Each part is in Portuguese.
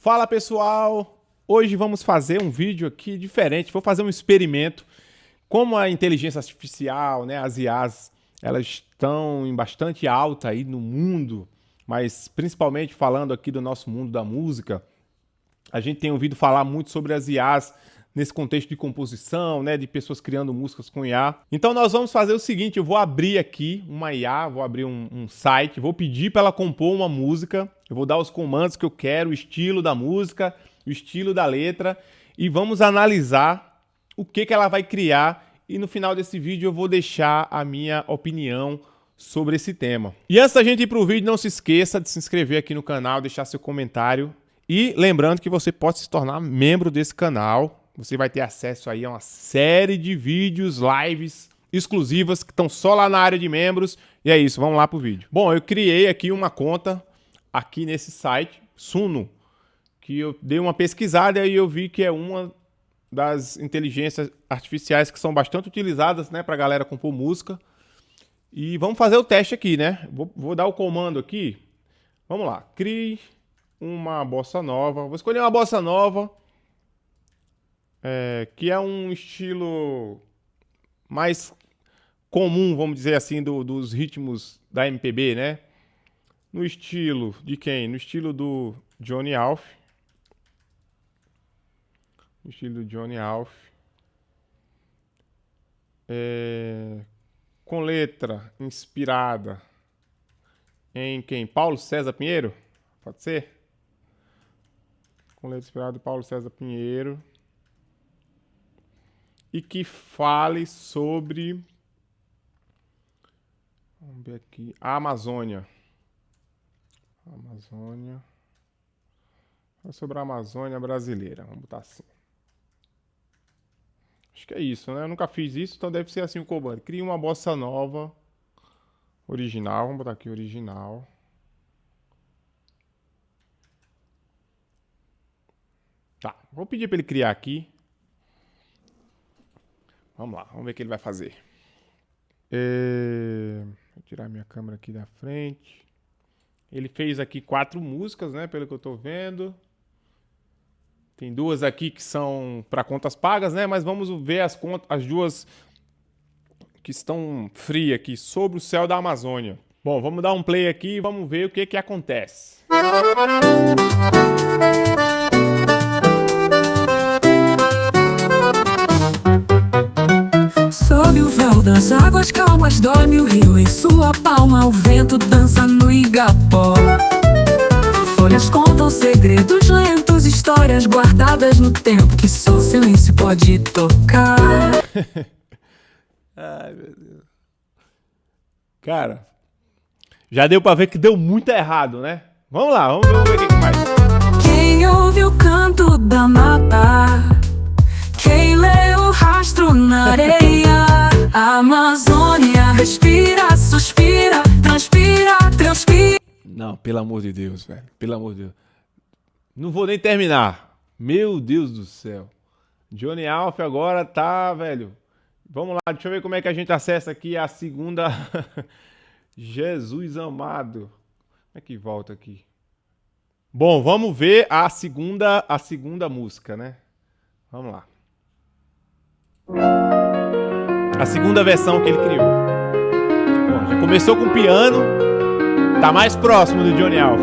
Fala pessoal, hoje vamos fazer um vídeo aqui diferente, vou fazer um experimento. Como a inteligência artificial, né, as IAs, elas estão em bastante alta aí no mundo, mas principalmente falando aqui do nosso mundo da música, a gente tem ouvido falar muito sobre as IAs nesse contexto de composição, né, de pessoas criando músicas com IA. Então nós vamos fazer o seguinte, eu vou abrir aqui uma IA, vou abrir um site, vou pedir para ela compor uma música, eu vou dar os comandos que eu quero, o estilo da música, o estilo da letra, e vamos analisar o que ela vai criar, e no final desse vídeo eu vou deixar a minha opinião sobre esse tema. E antes da gente ir para o vídeo, não se esqueça de se inscrever aqui no canal, deixar seu comentário, e lembrando que você pode se tornar membro desse canal. Você vai ter acesso aí a uma série de vídeos, lives exclusivas que estão só lá na área de membros. E é isso, vamos lá pro vídeo. Bom, eu criei aqui uma conta aqui nesse site, Suno, que eu dei uma pesquisada e eu vi que é uma das inteligências artificiais que são bastante utilizadas, né, pra galera compor música. E vamos fazer o teste aqui, né? Vou dar o comando aqui. Vamos lá, crie uma bossa nova. Vou escolher uma bossa nova, que é um estilo mais comum, vamos dizer assim, dos ritmos da MPB, né? No estilo de quem? No estilo do Johnny Alf. No estilo do Johnny Alf. Com letra inspirada em quem? Paulo César Pinheiro? Pode ser? Com letra inspirada em Paulo César Pinheiro. E que fale sobre, vamos ver aqui, a Amazônia. Fala sobre a Amazônia brasileira, vamos botar assim. Acho que é isso, né? Eu nunca fiz isso, então deve ser assim o comando. Cria uma bossa nova original, vamos botar aqui original. Tá, vou pedir para ele criar aqui. Vamos lá, vamos ver o que ele vai fazer. Vou tirar minha câmera aqui da frente. Ele fez aqui 4 músicas, né? Pelo que eu tô vendo. Tem 2 aqui que são para contas pagas, né? Mas vamos ver as 2 que estão free aqui, sobre o céu da Amazônia. Bom, vamos dar um play aqui e vamos ver o que acontece. Sob o véu das águas calmas dorme o rio em sua palma, o vento dança no igapó. Folhas contam segredos lentos, histórias guardadas no tempo que só o silêncio pode tocar. Ai, meu Deus. Cara, já deu pra ver que deu muito errado, né? Vamos lá, vamos ver o que mais. Quem ouve o canto da mata, quem lê o rastro na areia, a Amazônia respira, suspira, transpira, transpira. Não, pelo amor de Deus, velho. Pelo amor de Deus. Não vou nem terminar. Meu Deus do céu. Johnny Alf agora tá, velho. Vamos lá, deixa eu ver como é que a gente acessa aqui a segunda. Jesus amado. Como é que volta aqui? Bom, vamos ver a segunda música, né? Vamos lá. A segunda versão que ele criou. Bom, já começou com piano. Tá mais próximo do Johnny Alf.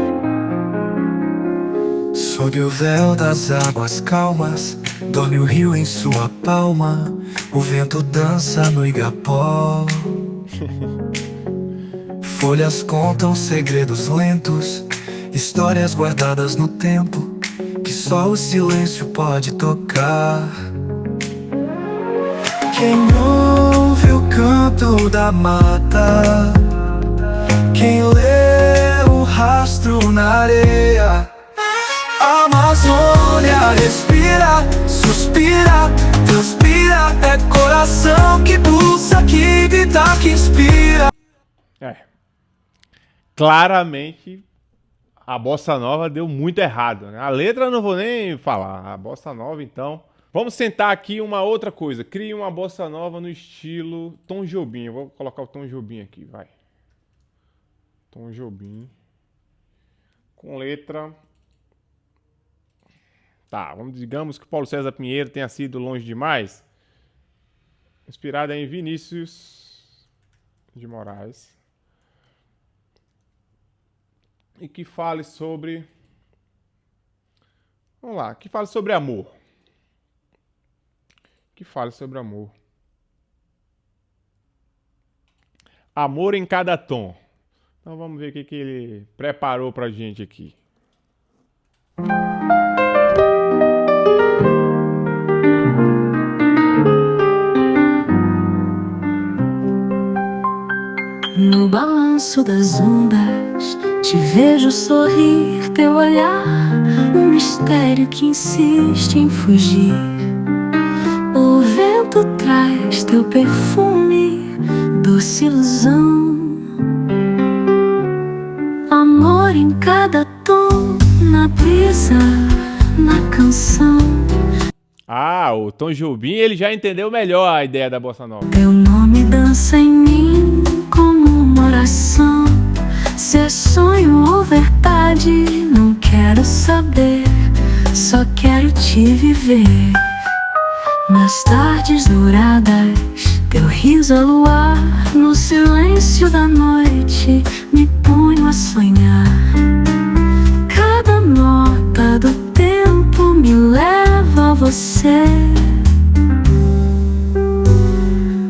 Sob o véu das águas calmas dorme o rio em sua palma, o vento dança no igapó. Folhas contam segredos lentos, histórias guardadas no tempo que só o silêncio pode tocar. Quem ouve o canto da mata, quem lê o rastro na areia, a Amazônia respira, suspira, transpira, é coração que pulsa, que grita, que inspira. Claramente a bossa nova deu muito errado, né? A letra eu não vou nem falar. A bossa nova, então. Vamos tentar aqui uma outra coisa. Crie uma bossa nova no estilo Tom Jobim. Eu vou colocar o Tom Jobim aqui, vai. Tom Jobim. Com letra Tá, digamos que Paulo César Pinheiro tenha sido longe demais. Inspirado em Vinícius de Moraes. E que fale sobre... Vamos lá, que fale sobre amor. Que fale sobre amor. Amor em cada tom. Então vamos ver o que ele preparou pra gente aqui. No balanço das ondas, te vejo sorrir, teu olhar, um mistério que insiste em fugir. O vento traz teu perfume, doce ilusão. Amor em cada tom, na brisa, na canção. Ah, o Tom Jobim, ele já entendeu melhor a ideia da Bossa Nova. Teu nome dança em mim como uma oração. Se é sonho ou verdade, não quero saber, só quero te viver. Nas tardes douradas, teu riso a luar, no silêncio da noite, me ponho a sonhar. Cada nota do tempo me leva a você.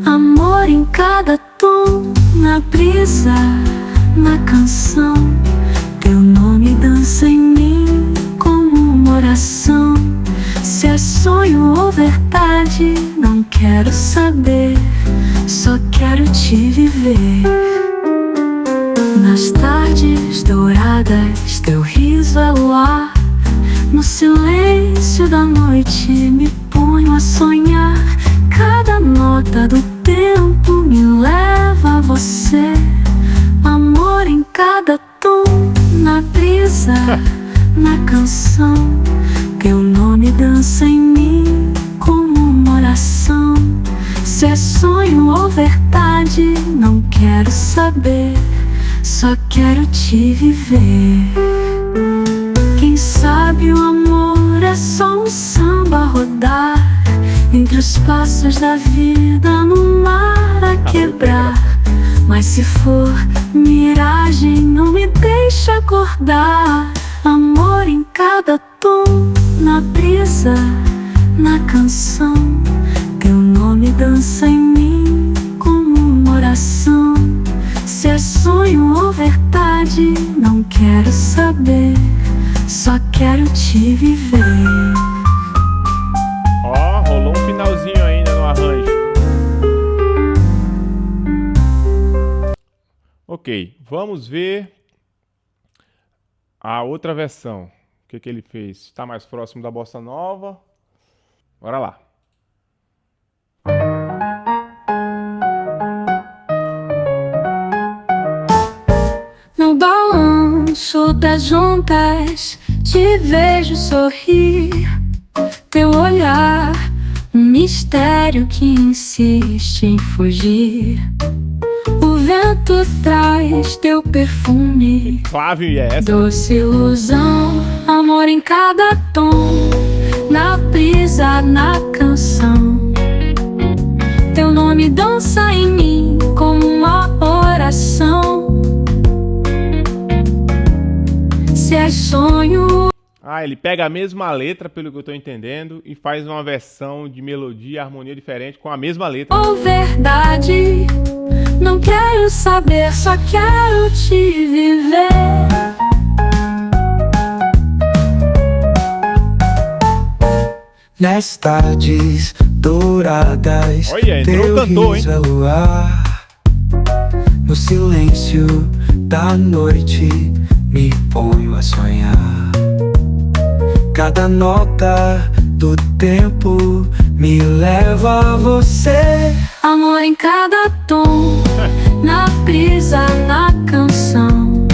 Amor em cada tom, na brisa, na canção. Teu nome dança em mim como uma oração. Se é sonho ou verdade, não quero saber, só quero te viver. Nas tardes douradas, teu riso é luar, no silêncio da noite me ponho a sonhar. Cada nota do tempo me leva a você. Amor em cada tom, na brisa, na canção. Teu nome dança em mim como uma oração. Se é sonho ou verdade, não quero saber, só quero te viver. Quem sabe o amor é só um samba a rodar entre os passos da vida, no mar a quebrar. Mas se for miragem, não me deixa acordar. Amor em cada tom, na brisa, na canção. Teu nome dança em mim como uma oração. Se é sonho ou verdade, não quero saber, só quero te viver. Ó, rolou um finalzinho ainda no arranjo. Ok, vamos ver a outra versão. O que ele fez? Está mais próximo da Bossa Nova. Bora lá. No balanço das juntas, te vejo sorrir. Teu olhar, um mistério que insiste em fugir. O vento traz teu perfume, Flávio e essa. doce ilusão. Amor em cada tom, na brisa, na canção. Teu nome dança em mim como uma oração. Se é sonho Ah, ele pega a mesma letra, pelo que eu tô entendendo, e faz uma versão de melodia, harmonia diferente com a mesma letra. ou verdade, não quero saber, só quero te viver. Nas tardes douradas, Olha, entrou teu o cantor, riso é luar. No silêncio da noite, me ponho a sonhar. Cada nota do tempo me leva a você. Amor em cada tom, na brisa, na canção.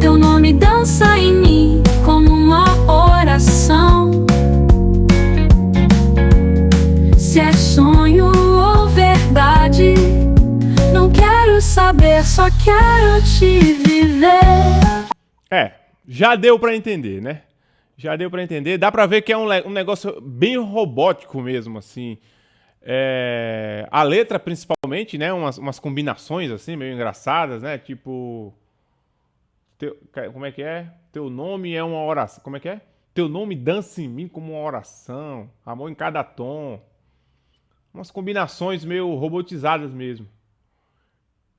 Teu nome dança em mim como uma oração. Se é sonho ou verdade, não quero saber, só quero te viver. É, já deu pra entender, né? Já deu pra entender. Dá pra ver que é um negócio bem robótico mesmo, assim. A letra, principalmente, né? Umas combinações, assim, meio engraçadas, né? Tipo... como é que é? Teu nome é uma oração. Como é que é? Teu nome dança em mim como uma oração. Amor em cada tom. Umas combinações meio robotizadas mesmo.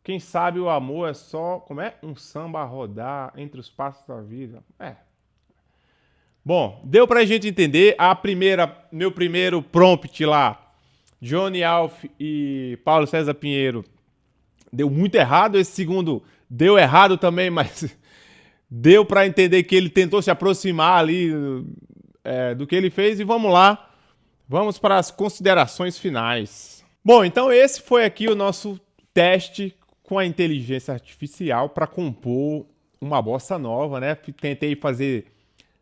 Quem sabe o amor é só... Como é? Um samba a rodar entre os passos da vida. Bom, deu pra gente entender. Meu primeiro prompt lá, Johnny Alf e Paulo César Pinheiro, deu muito errado. Esse segundo deu errado também, mas deu pra entender que ele tentou se aproximar ali do que ele fez. E vamos lá, vamos para as considerações finais. Bom, então esse foi aqui o nosso teste com a inteligência artificial para compor uma bossa nova, né? Tentei fazer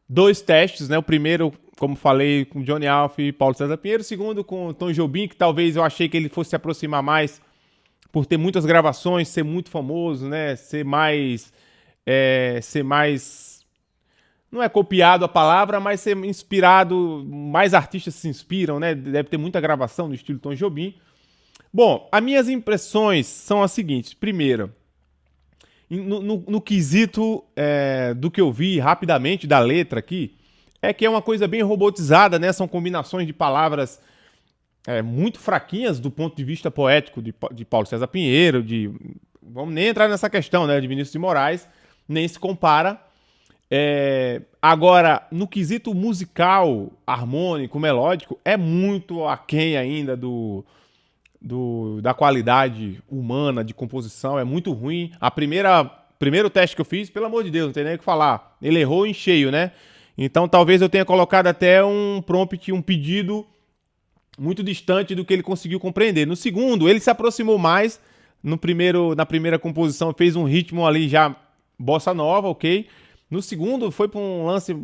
2 testes, né? O primeiro, como falei, com Johnny Alf e Paulo César Pinheiro. O segundo com Tom Jobim, que talvez eu achei que ele fosse se aproximar mais por ter muitas gravações, ser muito famoso, né? Ser mais... Não é copiado a palavra, mas ser inspirado... Mais artistas se inspiram, né? Deve ter muita gravação no estilo Tom Jobim. Bom, as minhas impressões são as seguintes. Primeiro, no quesito do que eu vi rapidamente da letra aqui, é que é uma coisa bem robotizada, né? São combinações de palavras muito fraquinhas do ponto de vista poético de Paulo César Pinheiro, vamos nem entrar nessa questão, né? De Vinícius de Moraes, nem se compara. Agora, no quesito musical, harmônico, melódico, é muito aquém ainda da qualidade humana de composição, é muito ruim. Primeiro teste que eu fiz, pelo amor de Deus, não tem nem o que falar. Ele errou em cheio, né? Então talvez eu tenha colocado até um prompt, um pedido muito distante do que ele conseguiu compreender. No segundo, ele se aproximou mais. Na primeira composição, fez um ritmo ali já bossa nova, ok? No segundo, foi para um lance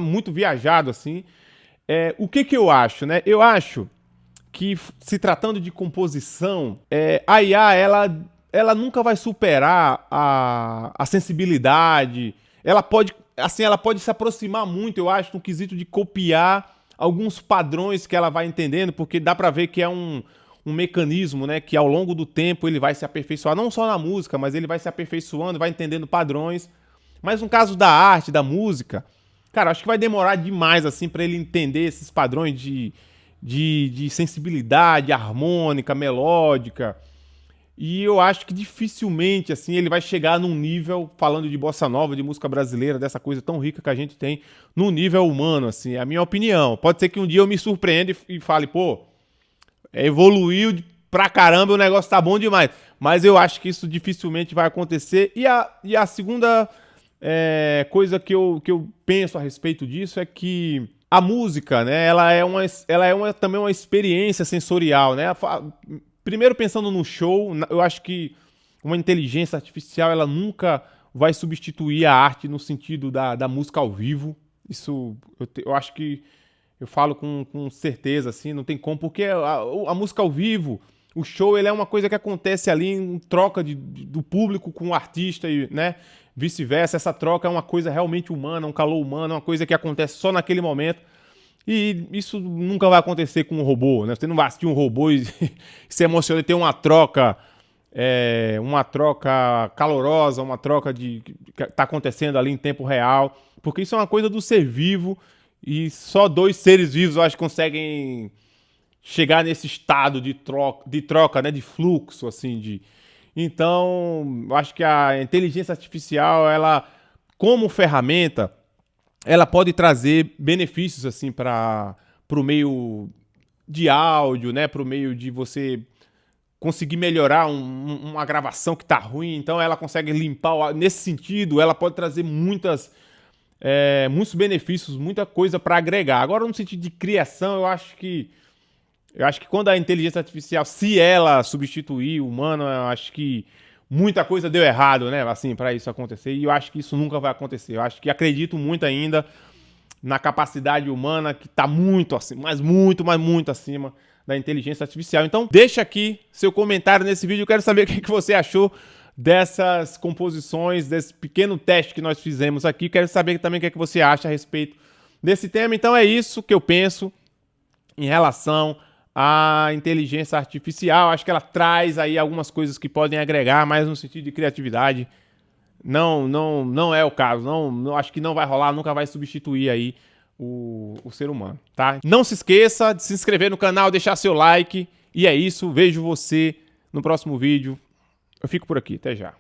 muito viajado, assim. O que eu acho, né? Eu acho que, se tratando de composição, a IA, ela nunca vai superar a sensibilidade. Ela pode se aproximar muito, eu acho, no quesito de copiar alguns padrões que ela vai entendendo, porque dá pra ver que é um mecanismo, né, que ao longo do tempo ele vai se aperfeiçoar, não só na música, mas ele vai se aperfeiçoando, vai entendendo padrões. Mas no caso da arte, da música, cara, acho que vai demorar demais, assim, pra ele entender esses padrões de sensibilidade harmônica, melódica. E eu acho que dificilmente, assim, ele vai chegar num nível, falando de bossa nova, de música brasileira, dessa coisa tão rica que a gente tem, num nível humano, assim, é a minha opinião. Pode ser que um dia eu me surpreenda e fale, pô, evoluiu pra caramba, o negócio tá bom demais. Mas eu acho que isso dificilmente vai acontecer. E a segunda coisa que eu penso a respeito disso é que a música, né, ela é também uma experiência sensorial, né? Primeiro, pensando no show, eu acho que uma inteligência artificial, ela nunca vai substituir a arte no sentido da música ao vivo. Isso eu acho que eu falo com certeza, assim, não tem como, porque a música ao vivo, o show, ele é uma coisa que acontece ali em troca do público com o artista, e, né, vice-versa. Essa troca é uma coisa realmente humana, um calor humano, uma coisa que acontece só naquele momento. E isso nunca vai acontecer com um robô, né? Você não vai assistir um robô e se emociona e ter uma troca calorosa, uma troca que está acontecendo ali em tempo real, porque isso é uma coisa do ser vivo e só 2 seres vivos, eu acho, conseguem chegar nesse estado de troca, né? De fluxo, assim, Então, eu acho que a inteligência artificial, ela, como ferramenta, ela pode trazer benefícios, assim, para o meio de áudio, né? Para o meio de você conseguir melhorar uma gravação que está ruim. Então, ela consegue limpar. Nesse sentido, ela pode trazer muitos benefícios, muita coisa para agregar. Agora, no sentido de criação, eu acho que quando a inteligência artificial, se ela substituir o humano, eu acho que muita coisa deu errado, né, assim, para isso acontecer, e eu acho que isso nunca vai acontecer. Eu acho que acredito muito ainda na capacidade humana, que está muito acima, mas muito acima da inteligência artificial. Então, deixa aqui seu comentário nesse vídeo, eu quero saber o que você achou dessas composições, desse pequeno teste que nós fizemos aqui. Quero saber também o que é que você acha a respeito desse tema. Então é isso que eu penso em relação à inteligência artificial. Acho que ela traz aí algumas coisas que podem agregar, mas no sentido de criatividade não é o caso. Não, acho que não vai rolar, nunca vai substituir aí o ser humano, tá? Não se esqueça de se inscrever no canal, deixar seu like. E é isso, vejo você no próximo vídeo. Eu fico por aqui, até já.